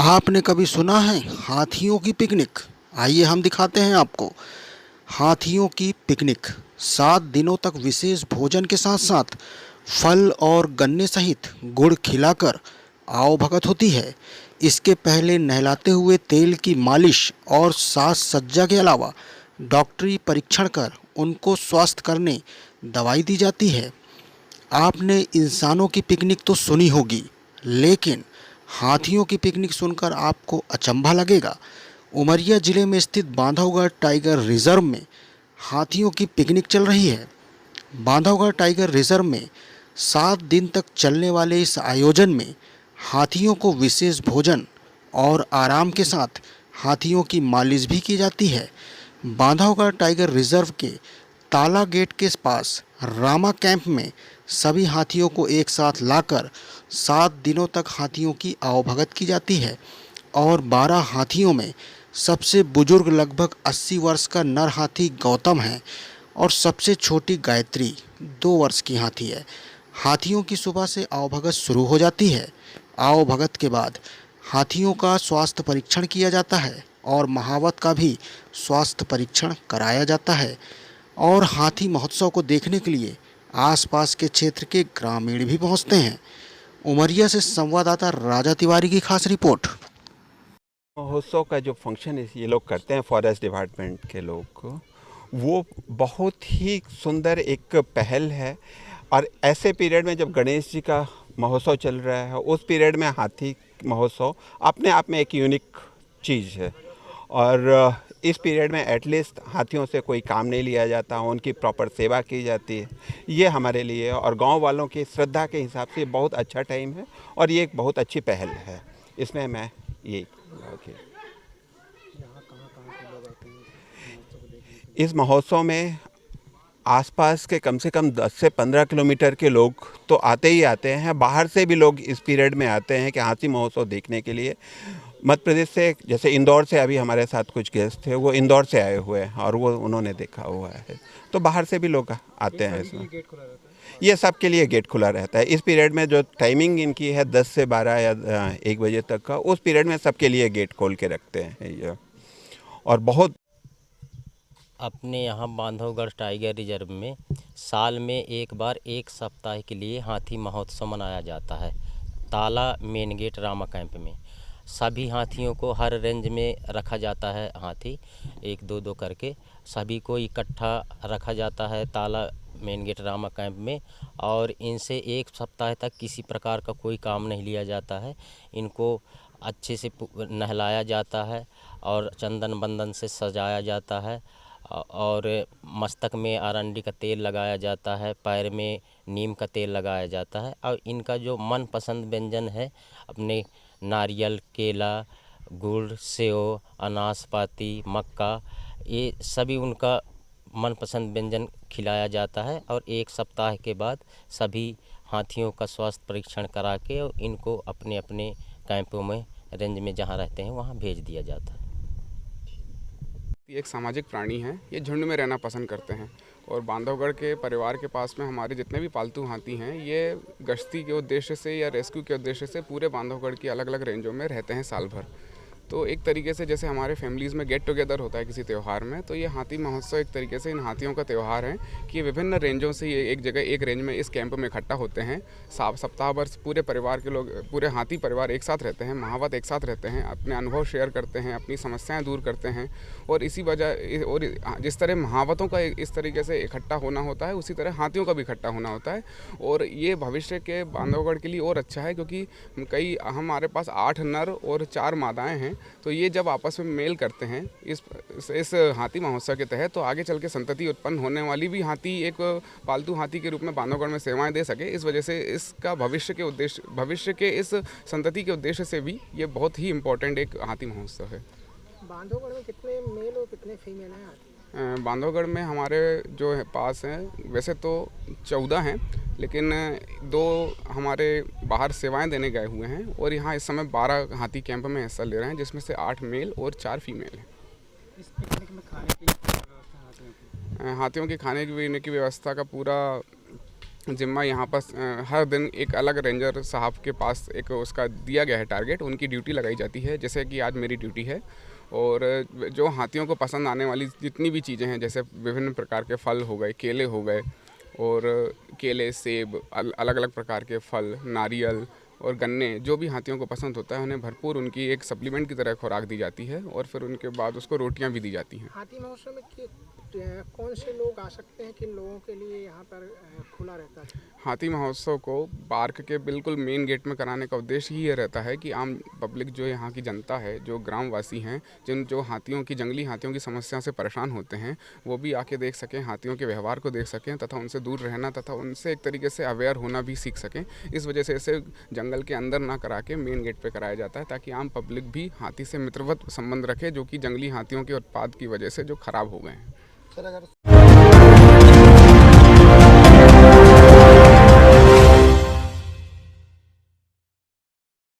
आपने कभी सुना है हाथियों की पिकनिक? आइए हम दिखाते हैं आपको। हाथियों की पिकनिक 7 दिनों तक विशेष भोजन के साथ साथ फल और गन्ने सहित गुड़ खिलाकर आओ भगत होती है। इसके पहले नहलाते हुए तेल की मालिश और साज सज्जा के अलावा डॉक्टरी परीक्षण कर उनको स्वस्थ करने दवाई दी जाती है। आपने इंसानों की पिकनिक तो सुनी होगी, लेकिन हाथियों की पिकनिक सुनकर आपको अचंभा लगेगा। उमरिया जिले में स्थित बांधवगढ़ टाइगर रिजर्व में हाथियों की पिकनिक चल रही है। बांधवगढ़ टाइगर रिजर्व में 7 दिन तक चलने वाले इस आयोजन में हाथियों को विशेष भोजन और आराम के साथ हाथियों की मालिश भी की जाती है। बांधवगढ़ टाइगर रिजर्व के ताला गेट के पास रामा कैंप में सभी हाथियों को एक साथ लाकर 7 दिनों तक हाथियों की आवभगत की जाती है और 12 हाथियों में सबसे बुजुर्ग लगभग 80 वर्ष का नर हाथी गौतम है और सबसे छोटी गायत्री 2 वर्ष की हाथी है। हाथियों की सुबह से आवभगत शुरू हो जाती है। आवभगत के बाद हाथियों का स्वास्थ्य परीक्षण किया जाता है और महावत का भी स्वास्थ्य परीक्षण कराया जाता है। और हाथी महोत्सव को देखने के लिए आसपास के क्षेत्र के ग्रामीण भी पहुंचते हैं। उमरिया से संवाददाता राजा तिवारी की खास रिपोर्ट। महोत्सव का जो फंक्शन ये लोग करते हैं फॉरेस्ट डिपार्टमेंट के लोग, वो बहुत ही सुंदर एक पहल है। और ऐसे पीरियड में जब गणेश जी का महोत्सव चल रहा है, उस पीरियड में हाथी महोत्सव अपने आप में एक यूनिक चीज़ है। और इस पीरियड में एटलीस्ट हाथियों से कोई काम नहीं लिया जाता, उनकी प्रॉपर सेवा की जाती है। ये हमारे लिए और गांव वालों की श्रद्धा के हिसाब से बहुत अच्छा टाइम है और ये एक बहुत अच्छी पहल है। इसमें मैं ये इस महोत्सव में आसपास के कम से कम 10 से 15 किलोमीटर के लोग तो आते ही आते हैं। बाहर से भी लोग इस पीरियड में आते हैं कि हाथी महोत्सव देखने के लिए। मध्य प्रदेश से, जैसे इंदौर से अभी हमारे साथ कुछ गेस्ट थे, वो इंदौर से आए हुए हैं और वो उन्होंने देखा हुआ है। तो बाहर से भी लोग आते हैं इसमें। ये सब के लिए गेट खुला रहता है। इस पीरियड में जो टाइमिंग इनकी है 10 से 12 या 1 बजे तक का, उस पीरियड में सबके लिए गेट खोल के रखते हैं ये। और बहुत अपने यहाँ बांधवगढ़ टाइगर रिजर्व में साल में एक बार 1 सप्ताह के लिए हाथी महोत्सव मनाया जाता है। ताला मेन गेट रामा कैंप में सभी हाथियों को हर रेंज में रखा जाता है। हाथी 1-2 करके सभी को इकट्ठा रखा जाता है ताला मेन गेट रामा कैंप में। और इनसे 1 सप्ताह तक किसी प्रकार का कोई काम नहीं लिया जाता है। इनको अच्छे से नहलाया जाता है और चंदन बंदन से सजाया जाता है और मस्तक में अरंडी का तेल लगाया जाता है, पैर में नीम का तेल लगाया जाता है। और इनका जो मनपसंद व्यंजन है, अपने नारियल, केला, गुड़, सेव, अनाशपाती, मक्का, ये सभी उनका मनपसंद व्यंजन खिलाया जाता है। और 1 सप्ताह के बाद सभी हाथियों का स्वास्थ्य परीक्षण करा के और इनको अपने अपने कैंपों में, रेंज में जहाँ रहते हैं वहाँ भेज दिया जाता है। ये एक सामाजिक प्राणी है। ये झुंड में रहना पसंद करते हैं और बांधवगढ़ के परिवार के पास में हमारे जितने भी पालतू हाथी हैं, ये गश्ती के उद्देश्य से या रेस्क्यू के उद्देश्य से पूरे बांधवगढ़ की अलग अलग रेंजों में रहते हैं साल भर। तो एक तरीके से जैसे हमारे फैमिलीज़ में गेट टुगेदर होता है किसी त्यौहार में, तो ये हाथी महोत्सव एक तरीके से इन हाथियों का त्यौहार है कि विभिन्न रेंजों से ये एक जगह, एक रेंज में, इस कैंप में इकट्ठा होते हैं। सप्ताह भर पूरे परिवार के लोग, पूरे हाथी परिवार एक साथ रहते हैं, महावत एक साथ रहते हैं, अपने अनुभव शेयर करते हैं, अपनी समस्याएं दूर करते हैं। और इसी वजह, और जिस तरह महावतों का इस तरीके से इकट्ठा होना होता है, उसी तरह हाथियों का भी इकट्ठा होना होता है। और ये भविष्य के बांधवगढ़ के लिए और अच्छा है, क्योंकि हमारे पास 8 नर और 4 मादाएँ हैं। तो ये जब आपस में मेल करते हैं इस हाथी महोत्सव के तहत, तो आगे चल के संतति उत्पन्न होने वाली भी हाथी एक पालतू हाथी के रूप में बांधवगढ़ में सेवाएं दे सके। इस वजह से इसका भविष्य के इस संतति के उद्देश्य से भी ये बहुत ही इम्पोर्टेंट एक हाथी महोत्सव है। बांधवगढ़ में कितने मेल और कितने फीमेल हैं हाथी? बांधवगढ़ में हमारे जो है पास हैं, वैसे तो 14 हैं, लेकिन 2 हमारे बाहर सेवाएं देने गए हुए हैं और यहाँ इस समय 12 हाथी कैंप में हिस्सा ले रहे हैं, जिसमें से 8 मेल और 4 फीमेल हैं। इस पिकनिक में खाने की व्यवस्था हाथियों के खाने पीने की व्यवस्था का पूरा जिम्मा यहाँ पर हर दिन एक अलग रेंजर साहब के पास एक उसका दिया गया है टारगेट, उनकी ड्यूटी लगाई जाती है। जैसे कि आज मेरी ड्यूटी है, और जो हाथियों को पसंद आने वाली जितनी भी चीज़ें हैं, जैसे विभिन्न प्रकार के फल हो गए, केले हो गए, और केले, सेब, अलग अलग प्रकार के फल, नारियल और गन्ने, जो भी हाथियों को पसंद होता है उन्हें भरपूर उनकी एक सप्लीमेंट की तरह खुराक दी जाती है, और फिर उनके बाद उसको रोटियां भी दी जाती हैं। हाथी महोत्सव में कौन से लोग आ सकते हैं, किन लोगों के लिए यहाँ पर खुला रहता है? हाथी महोत्सव को पार्क के बिल्कुल मेन गेट में कराने का उद्देश्य ही ये रहता है कि आम पब्लिक, जो यहाँ की जनता है, जो ग्रामवासी हैं, जो जंगली हाथियों की समस्या से परेशान होते हैं, वो भी आके देख सकें, हाथियों के व्यवहार को देख सकें, तथा उनसे दूर रहना तथा उनसे एक तरीके से अवेयर होना भी सीख सकें। इस वजह से इसे जंगल के अंदर ना करा के मेन गेट पे कराया जाता है, ताकि आम पब्लिक भी हाथी से मित्रवत संबंध रखे, जो कि जंगली हाथियों के उत्पाद की वजह से जो खराब हो गए हैं। सर, अगर